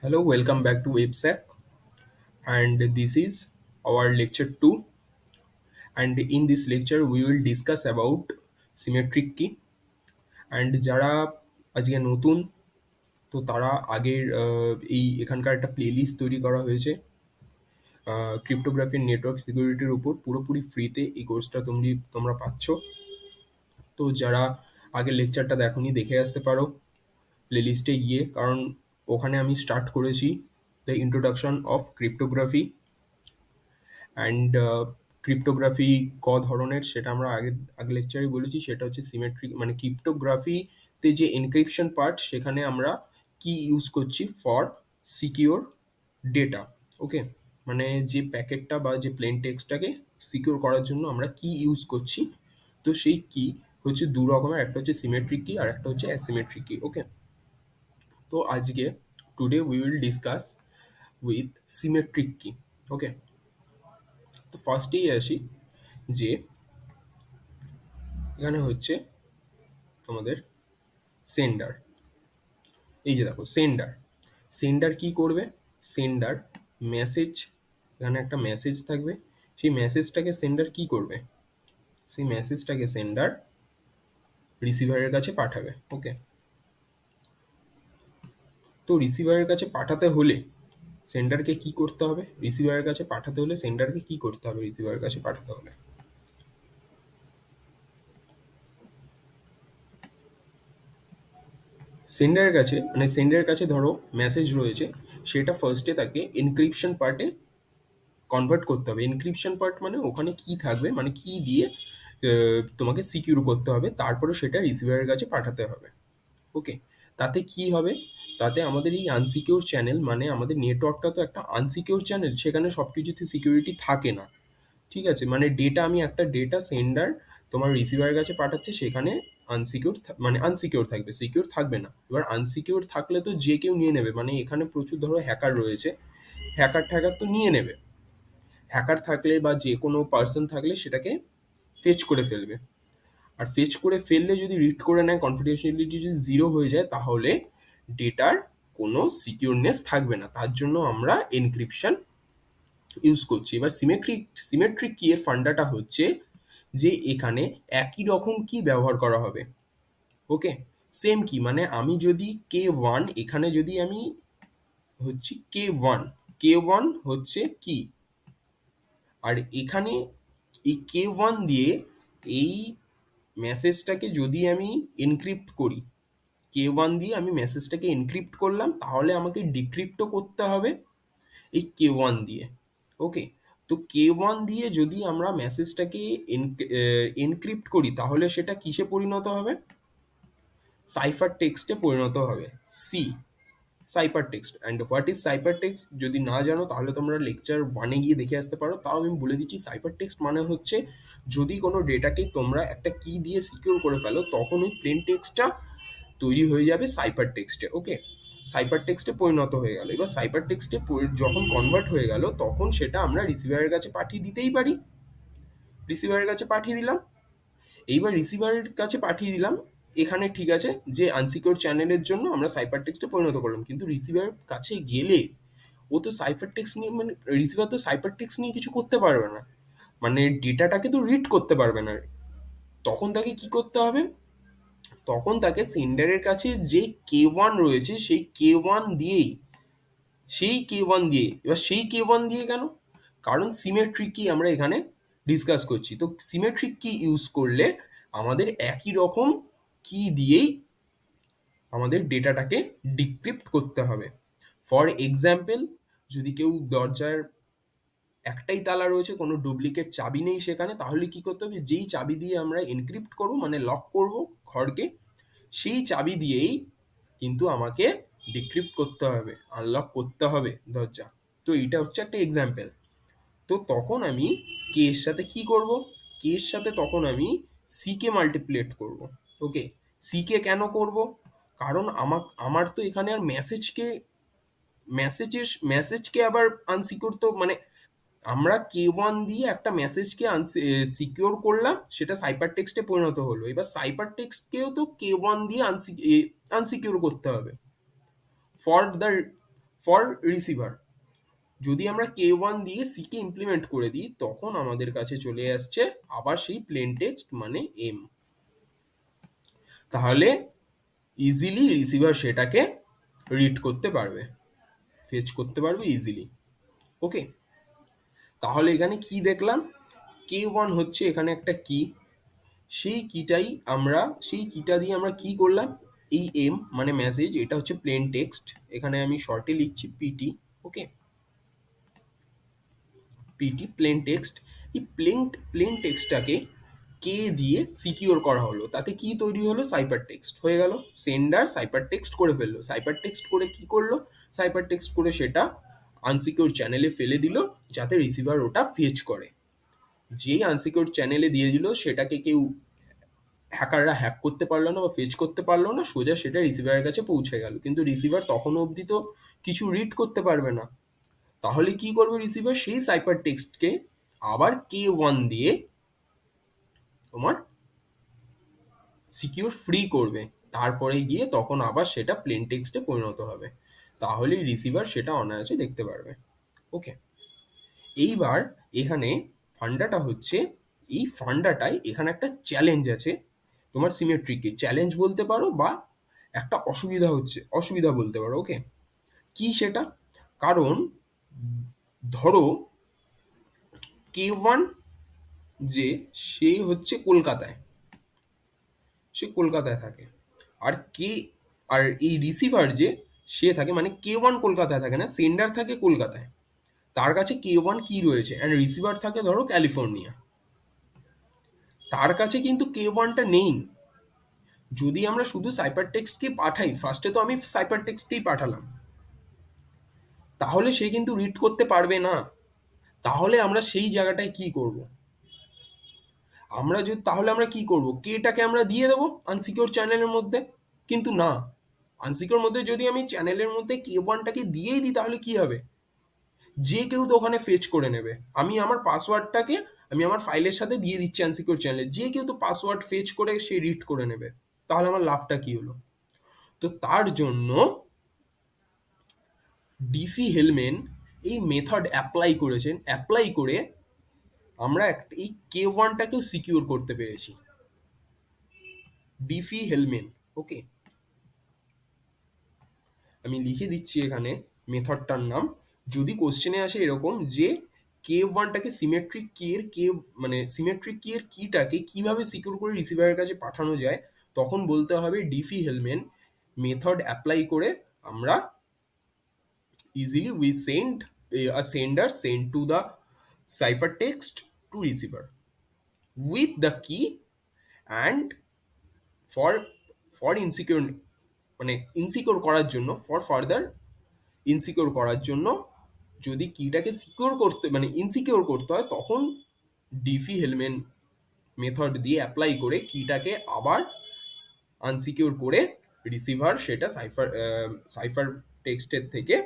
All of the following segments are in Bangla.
Hello, welcome back to WebSec, and this is our lecture 2. And in this lecture, we will discuss about symmetric key. And যারা আজকে নতুন তো তারা আগের এখানকার একটা প্লেলিস্ট তৈরি করা হয়েছে ক্রিপ্টোগ্রাফি নেটওয়ার্ক সিকিউরিটির উপর পুরোপুরি ফ্রিতে এই কোর্সটা তোমরা পাচ্ছ। তো যারা আগের লেকচারটা দেখোনি দেখে আসতে পারো প্লেলিস্টে গিয়ে, কারণ ওখানে আমি স্টার্ট করেছি the introduction of cryptography and cryptography ধরনের সেটা আমরা আগের লেকচারে বলেছি। সেটা হচ্ছে সিমেট্রিক, মানে ক্রিপ্টোগ্রাফিতে যে এনক্রিপশন পার্ট সেখানে আমরা কি ইউজ করছি ফর সিকিওর ডেটা। ওকে, মানে যে প্যাকেটটা বা যে প্লেন টেক্সটটাকে সিকিওর করার জন্য আমরা কি ইউজ করছি। তো সেই কি হচ্ছে দু রকমের, একটা হচ্ছে সিমেট্রিক কি আর একটা হচ্ছে অ্যাসিমেট্রিক কি। ওকে, তো আজকে today we will discuss with symmetric কি। ওকে, তো ফার্স্টেই আসি যে এখানে হচ্ছে আমাদের সেন্ডার। এই যে দেখো সেন্ডার, সেন্ডার কি করবে? সেন্ডার মেসেজ, এখানে একটা মেসেজ থাকবে, সেই মেসেজটাকে সেন্ডার কি করবে? সেই মেসেজটাকে সেন্ডার রিসিভারের কাছে পাঠাবে। ওকে, তো রিসিভারের কাছে পাঠাতে হলে সেন্ডারকে কি করতে হবে? রিসিভারের কাছে পাঠাতে হলে সেন্ডারকে কি করতে হবে? রিসিভারের কাছে পাঠাতে হলে সেন্ডারের কাছে, মানে সেন্ডারের কাছে ধরো মেসেজ রয়েছে, সেটা ফার্স্টে তাকে এনক্রিপশন পার্টে কনভার্ট করতে হবে। এনক্রিপশন পার্ট মানে ওখানে কি থাকবে, মানে কি দিয়ে তোমাকে সিকিউর করতে হবে, তারপরে সেটা রিসিভারের কাছে পাঠাতে হবে। ওকে, তাতে কি হবে? তাতে আমাদের এই আনসিকিউর চ্যানেল, মানে আমাদের নেটওয়ার্কটা তো একটা আনসিকিউর চ্যানেল, সেখানে সব কিছুতে সিকিউরিটি থাকে না। ঠিক আছে, মানে আমি একটা ডেটা সেন্ডার তোমার রিসিভারের কাছে পাঠাচ্ছে, সেখানে আনসিকিউর মানে আনসিকিউর থাকবে, সিকিউর থাকবে না। এবার আনসিকিউর থাকলে তো যে কেউ নিয়ে নেবে, মানে এখানে প্রচুর ধরো হ্যাকার রয়েছে, হ্যাকার ট্যাকার তো নিয়ে নেবে। হ্যাকার থাকলে বা যে কোনো পার্সন থাকলে সেটাকে ফেচ করে ফেলবে। আর ফেচ করে ফেললে যদি রিড করে নেয়, কনফিডেন্সিয়ালিটি যদি জিরো হয়ে যায়, তাহলে ডেটার কোনো সিকিউরনেস থাকবে না। তার জন্য আমরা এনক্রিপশন ইউজ করছি। এবার সিমেট্রিক কি এর ফান্ডাটা হচ্ছে যে এখানে একই রকম কি ব্যবহার করা হবে। ওকে, সেম কি, মানে আমি যদি K1 এখানে যদি আমি হচ্ছে K1 হচ্ছে কি, আর এখানে এই K1 দিয়ে এই মেসেজটাকে যদি আমি এনক্রিপ্ট করি, K1 দিয়ে আমি মেসেজটাকে এনক্রিপ্ট করলাম, তাহলে আমাকে ডিক্রিপ্টও করতে হবে এই K1 দিয়ে। ওকে, তো K1 দিয়ে যদি আমরা মেসেজটাকে এনক্রিপ্ট করি, তাহলে সেটা কিসে পরিণত হবে? সাইফার টেক্সটে পরিণত হবে। C, cipher text. And what is cipher text যদি না জানো, তাহলে তোমরা লেকচার 1-এ গিয়ে দেখে আসতে পারো। তাও আমি বলে দিচ্ছি, সাইপার টেক্সট মানে হচ্ছে যদি কোনো ডেটাকে তোমরা একটা কি দিয়ে সিকিউর করে ফেলো, তখন ওই প্লেন টেক্সটটা তৈরি হয়ে যাবে সাইপার টেক্সটে। ওকে, সাইপার টেক্সটে পরিণত হয়ে গেল। এবার সাইপার টেক্সটে যখন কনভার্ট হয়ে গেল, তখন সেটা আমরা রিসিভারের কাছে পাঠিয়ে দিতেই পারি। রিসিভারের কাছে পাঠিয়ে দিলাম। এইবার রিসিভারের কাছে পাঠিয়ে দিলাম, এখানে ঠিক আছে যে আনসিকিউর চ্যানেলের জন্য আমরা সাইফার টেক্সটে পরিণত করলাম, কিন্তু রিসিভারের কাছে গেলে ও তো সাইফার টেক্সট নিয়ে, মানে রিসিভার তো সাইফার টেক্সট নিয়ে কিছু করতে পারবে না, মানে ডেটাটাকে তো রিড করতে পারবে না। তখন তাকে কি করতে হবে? তখন তাকে সেন্ডারের কাছে যে K1 রয়েছে, সেই K1 দিয়ে এবার সেই K1 দিয়ে কেন? কারণ সিমেট্রিক কি আমরা এখানে ডিসকাস করছি। তো সিমেট্রিক কি ইউজ করলে আমাদের একই রকম কি দিয়েই আমাদের ডেটাটাকে ডিক্রিপ্ট করতে হবে। ফর এক্সাম্পল, যদি কেউ দরজার একটাই তালা রয়েছে, কোনো ডুপ্লিকেট চাবি নেই সেখানে, তাহলে কি করতে হবে? যেই চাবি দিয়ে আমরা এনক্রিপ্ট করব, মানে লক করব ঘরকে, সেই চাবি দিয়েই কিন্তু আমাকে ডিক্রিপ্ট করতে হবে, আনলক করতে হবে দরজা। তো এটা হচ্ছে একটা এক্সাম্পল। তো তখন আমি কে এর সাথে কি করব? কে এর সাথে তখন আমি সি কে মাল্টিপ্লেট করব। ওকে, সি কে কেন করব? কারণ আমার তো এখানে আর মেসেজকে আবার আনসিকিউর তো, মানে আমরা K1 দিয়ে একটা মেসেজকে সিকিউর করলাম, সেটা সাইপার টেক্সটে পরিণত হলো। এবার সাইপার টেক্সটকেও তো K1 দিয়ে আনসিকিউর করতে হবে। For the for receiver. যদি আমরা K1 দিয়ে C কে ইমপ্লিমেন্ট করে দিই তখন আমাদের কাছে চলে আসছে আবার সেই প্লেন টেক্সট মানে M। তাহলে ইজিলি রিসিভার সেটাকে রিড করতে পারবে, ফেচ করতে পারবে ইজিলি। ওকে, তাহলে এখানে কি দেখলাম, K1 হচ্ছে এখানে একটা কি, সেই কিটাই আমরা সেই কিটা দিয়ে আমরা কি করলাম, এই এম মানে মেসেজ, এটা হচ্ছে প্লেন টেক্সট, এখানে আমি শর্টে লিখছি পিটি। ওকে, পিটি প্লেন টেক্সট। এই প্লেন টেক্সটটাকে কে দিয়ে সিকিউর করা হলো, তাতে কি তৈরি হলো, সাইপার টেক্সট হয়ে গেল। সেন্ডার সাইপার টেক্সট করে ফেললো, সাইপার টেক্সট করে কি করলো, সাইপার টেক্সট করে সেটা আনসিকিউর চ্যানেলে ফেলে দিল যাতে রিসিভার ওটা ফেচ করে। যেই আনসিকিউর চ্যানেলে দিয়ে দিল সেটাকে কেউ, হ্যাকাররা হ্যাক করতে পারলো না বা ফেচ করতে পারলো না, সোজা সেটা রিসিভারের কাছে পৌঁছে গেল, কিন্তু রিসিভার তখনও অবধি তো কিছু রিড করতে পারবে না। তাহলে কি করবে রিসিভার, সেই সাইপার টেক্সটকে আবার K1 দিয়ে তোমার সিকিউর ফ্রি করবে, তারপরে গিয়ে তখন আবার সেটা প্লেন টেক্সটে পরিণত হবে, তাহলে রিসিভার সেটা অনায়াসে দেখতে পারবে। ওকে, এইবার এখানে ফান্ডাটা হচ্ছে, এই ফান্ডাটায় এখানে একটা চ্যালেঞ্জ আছে তোমার সিমেট্রিকে, চ্যালেঞ্জ বলতে পারো বা একটা অসুবিধা হচ্ছে, অসুবিধা বলতে পারো। ওকে, কি সেটা, কারণ ধরো K1 যে সে হচ্ছে কলকাতায়, সে কলকাতায় থাকে, আর কে, আর এই রিসিভার যে সে থাকে, মানে K1 কলকাতায় থাকে না, সেন্ডার থাকে কলকাতায়, তার কাছে K1 কি রয়েছে, অ্যান্ড রিসিভার থাকে ধরো ক্যালিফোর্নিয়া, তার কাছে কিন্তু K1টা নেই। যদি আমরা শুধু সাইপার টেক্সটকে পাঠাই, ফার্স্টে তো আমি সাইপার টেক্সটকেই পাঠালাম, তাহলে সে কিন্তু রিড করতে পারবে না। তাহলে আমরা সেই জায়গাটায় কি করব, আমরা যদি, তাহলে আমরা কি করব, কেটাকে আমরা দিয়ে দেবো আনসিকিউর চ্যানেলের মধ্যে, কিন্তু না, আনসিকিউর মধ্যে যদি আমি চ্যানেলের মধ্যে K1টাকে দিয়েই দিই তাহলে কি হবে, যে কেউ তো ওখানে ফেচ করে নেবে। আমি আমার পাসওয়ার্ডটাকে আমি আমার ফাইলের সাথে দিয়ে দিচ্ছি আনসিকিউর চ্যানেলে, যে কেউ তো পাসওয়ার্ড ফেচ করে সে রিড করে নেবে, তাহলে আমার লাভটা কি হলো। তো তার জন্য ডিফি হেলমেন এই মেথড অ্যাপ্লাই করেছেন, অ্যাপ্লাই করে আমরা এই K1টাকেও সিকিউর করতে পেরেছি, ডিফি হেলমেন। ওকে, আমি লিখে দিচ্ছি এখানে মেথডটার নাম, যদি কোশ্চেনে আসে এরকম যে K1টাকে সিমেট্রিক কি এর কে, মানে সিমেট্রিক কি এর কিটাকে কিভাবে সিকিউর করে রিসিভারের কাছে পাঠানো যায়, তখন বলতে হবে ডিফি হেলমেন মেথড অ্যাপ্লাই করে আমরা easily we send a sender send to the ciphertext to receiver with the key, and for insecure, মানে ইনসিকিউর করার জন্য, ফর ফার্দার ইনসিকিউর করার জন্য, যদি কিটাকে সিকিউর করতে মানে ইনসিকিউর করতে হয় তখন ডিফি হেলমেন মেথড দিয়ে অ্যাপ্লাই করে কিটাকে আবার আনসিকিউর করে রিসিভার সেটা সাইফার টেক্সটের থেকে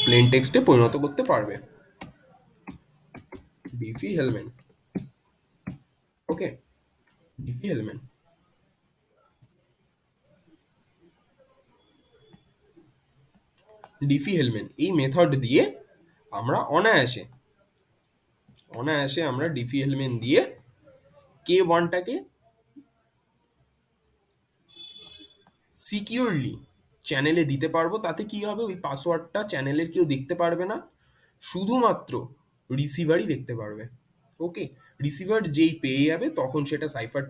প্লেন টেক্সটে পরিণত করতে পারবে। ডিফি হেলমেন। ওকে, ডিফি হেলমেন, ডিফি হেলমেন এই মেথড দিয়ে আমরা অনায়াসে, অনায়াসে আমরা ডিফি হেলমেন দিয়ে K1টাকে সিকিউরলি চ্যানেলে দিতে পারবো। তাতে কি হবে, ওই পাসওয়ার্ডটা চ্যানেলের কেউ দেখতে পারবে না, শুধুমাত্র রিসিভারই দেখতে পারবে। ওকে, রিসিভার যেই পেয়ে যাবে তখন সেটা সাইফার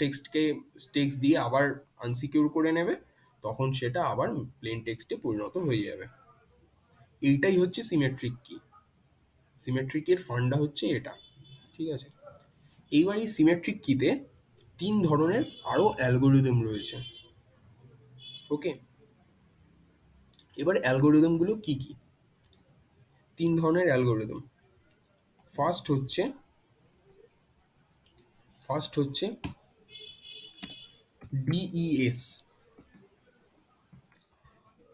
টেক্সটকে টেক্সট দিয়ে আবার আনসিকিউর করে নেবে, তখন সেটা আবার প্লেন টেক্সটে পরিণত হয়ে যাবে। এইটাই হচ্ছে সিমেট্রিক কি, সিমেট্রিকের ফান্ডা হচ্ছে এটা। ঠিক আছে, এইবার এই সিমেট্রিক কিতে ৩ ধরনের আরো অ্যালগোরিদম রয়েছে। ওকে, এবার অ্যালগোরিদমগুলো কি কি, ৩ ধরনের অ্যালগোরিদম। ফার্স্ট হচ্ছে ফার্স্ট হচ্ছে ডিইএস,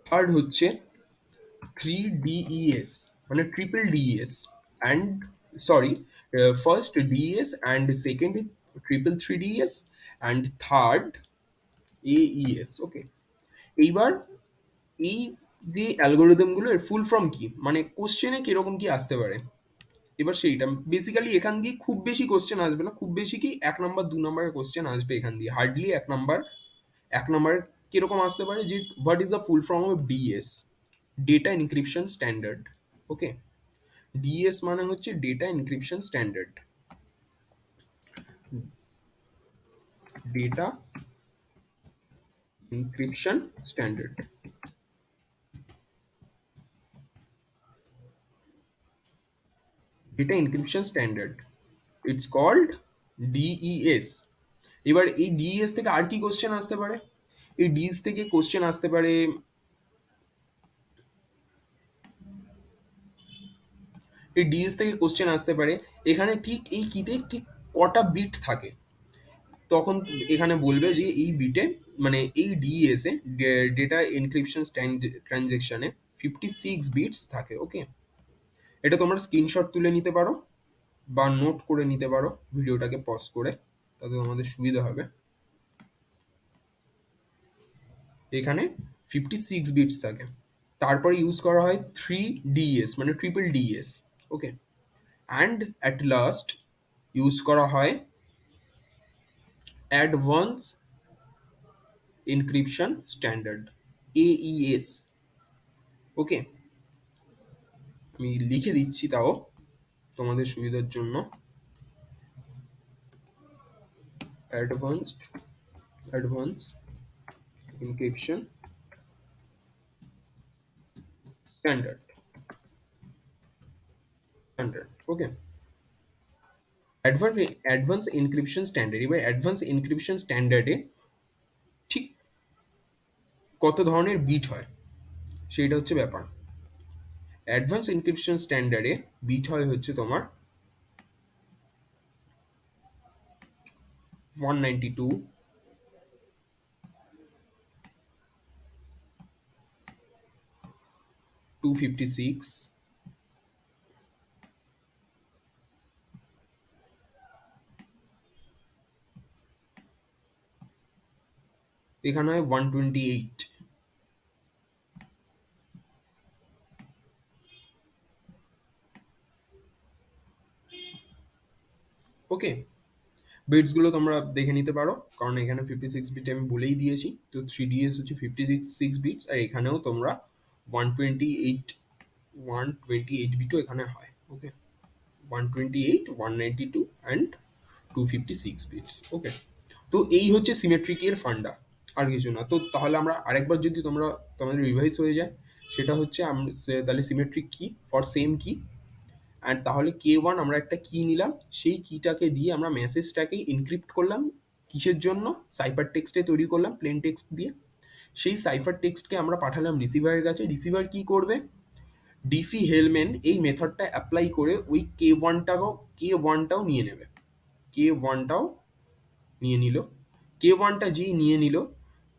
থার্ড হচ্ছে 3DES মানে triple DES, and sorry, first DES and second triple 3DES and third AES। ওকে, এইবার এই যে অ্যালগরিদম গুলো এর ফুল ফর্ম কি, মানে কোশ্চেনে কিরকম কি আসতে পারে। এবার সেইটা বেসিক্যালি এখান দিয়ে খুব বেশি কোশ্চেন আসবে না, খুব বেশি কি 1 নাম্বার 2 নাম্বারের কোশ্চেন আসবে এখান দিয়ে, হার্ডলি 1 নাম্বার। 1 নাম্বার কিরকম আসতে পারে যে what is the full form of DES, data encryption standard. Okay, DES মানে হচ্ছে data encryption standard, data encryption standard, data encryption standard, it's called DES. এবার এই ডিইএস থেকে আর কি কোশ্চেন আসতে পারে, এই ডিএস থেকে কোশ্চেন আসতে পারে, এই ডিএস থেকে কোশ্চেন আসতে পারে এখানে ঠিক এই কিতে ঠিক কটা বিট থাকে। তখন এখানে বলবে যে এই বিটে, মানে এই ডিএস এ, ডেটা এনক্রিপশন ট্রানজেকশনে 56 বিটস থাকে। ওকে, এটা তোমরা স্ক্রিনশট তুলে নিতে পারো বা নোট করে নিতে পারো ভিডিওটাকে পজ করে, তাতে তোমাদের সুবিধা হবে। এখানে 56 বিটস থাকে। তারপরে ইউজ করা হয় 3 ডিএস মানে triple DS. Okay, and at last use করা হয় advance encryption standard, AES. Okay, আমি লিখে দিচ্ছি তাও তোমাদের সুবিধার জন্য, advanced advance encryption standard, standard. Okay, advance encryption standard. এবার অ্যাডভান্স এনক্রিপশন স্ট্যান্ডার্ডে ঠিক কত ধরনের বিট হয় সেইটা হচ্ছে ব্যাপার। অ্যাডভান্স এনক্রিপশন স্ট্যান্ডার্ডে বিট হয় হচ্ছে তোমার 192, 256, এখানে হয় 128। ওকে, বিটসগুলো তোমরা দেখে নিতে পারো, কারণ এখানে 56 বিট আমি বলেই দিয়েছি। তো 3DS হচ্ছে 56 বিটস, আর এখানেও তোমরা 128, 128 বিটও এখানে হয়। ওকে, 128, 192 অ্যান্ড 256 বিটস। ওকে, তো এই হচ্ছে সিমেট্রিকের ফান্ডা, আর কিছু না। তো তাহলে আমরা আরেকবার যদি তোমাদের রিভাইজ হয়ে যায়, সেটা হচ্ছে তাহলে সিমেট্রিক কি ফর সেম কি, অ্যান্ড তাহলে K1 আমরা একটা কি নিলাম, সেই কিটাকে দিয়ে আমরা মেসেজটাকে এনক্রিপ্ট করলাম। কিসের জন্য? সাইফার টেক্সটে তৈরি করলাম, প্লেন টেক্সট দিয়ে। সেই সাইফার টেক্সটকে আমরা পাঠালাম রিসিভারের কাছে। রিসিভার কি করবে? ডিফি হেলম্যান এই মেথডটা অ্যাপ্লাই করে ওই কে ওয়ানটাও নিয়ে নেবে, কে ওয়ানটাও নিয়ে নিল। কে ওয়ানটা যেই নিয়ে নিল,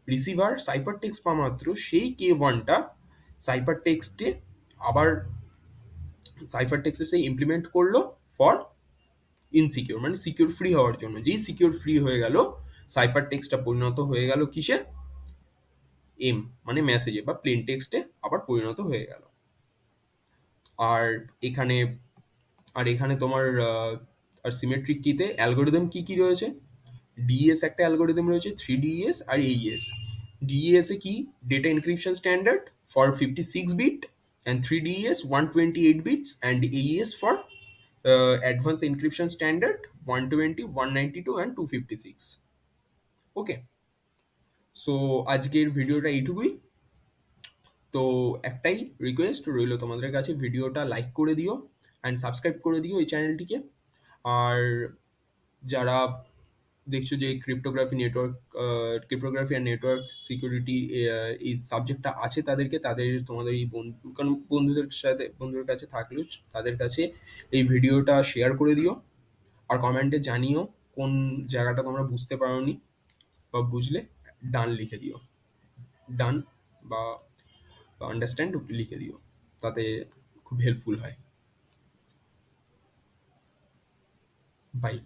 রিসিভার সাইফার টেক্সট পাওয়া মাত্র সেই কে ওয়ানটা সাইফার টেক্সটে আবার সাইফার টেক্সটে সেই ইমপ্লিমেন্ট করলো ফর ইনসিকিউর, মানে সিকিউর ফ্রি হওয়ার জন্য। যেই সিকিউর ফ্রি হয়ে গেল, সাইফার টেক্সটটা পরিণত হয়ে গেল কিসে? এম, মানে মেসেজে বা প্লেন টেক্সটে আবার পরিণত হয়ে গেল। আর এখানে আর এখানে তোমার আর সিমেট্রিক কিতে অ্যালগোরিদম কি কি রয়েছে? ডিএস একটা অ্যালগোরিদম রয়েছে, 3 ডিএস আর এইএস। ডিএস এ কি? Data encryption standard for 56 bit, and 3 DES 128 bits, and AES for advance encryption standard 120, 192 and 256। Okay, so আজকের ভিডিওটা এইটুকুই। তো একটাই রিকোয়েস্ট রইল তোমাদের কাছে, ভিডিওটা লাইক করে দিও অ্যান্ড সাবস্ক্রাইব করে দিও এই চ্যানেলটিকে। আর যারা দেখছো যে ক্রিপ্টোগ্রাফি আর নেটওয়ার্ক সিকিউরিটি এই সাবজেক্টটা আছে তাদেরকে, তোমাদের এই কারণ বন্ধুদের কাছে থাকলেও তাদের কাছে এই ভিডিওটা শেয়ার করে দিও। আর কমেন্টে জানিও কোন জায়গাটা তোমরা বুঝতে পারোনি, বা বুঝলে ডান লিখে দিও, ডান বা আন্ডারস্ট্যান্ড লিখে দিও, তাতে খুব হেল্পফুল হয়। বাই।